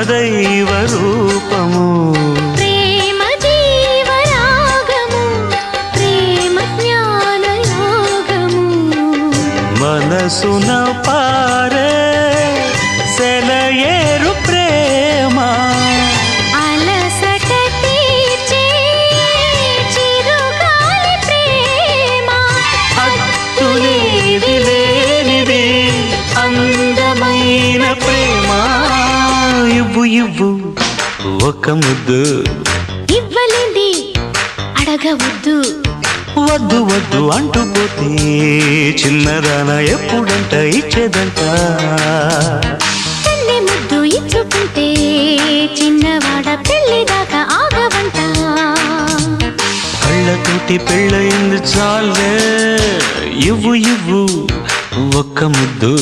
దైవ రూపము ప్రేమ జీవరాగము ప్రేమ జ్ఞాన యోగము మనసున పారే సెలయేరు ప్రేమ అలసట తీర్చే చిరుగాలి ప్రేమ హద్దులేది లేనిది అందమైన ప్రేమ ఇవ్వు ఇవ్వు ఒక ముద్దు ఇవ్వలేంది అడగవద్దు వద్దు వద్దు అంటూ పోతే చిన్నదాన ఎప్పుడంట ఇచ్చేదంట కన్నె ముద్దు ఇచ్చుకుంటే చిన్నవాడ పెళ్లి దాకా ఆగవంట కళ్ళతోటి పెళ్ళయింది చాలే ఇవ్వు ఇవ్వు ఒక్క ముద్దు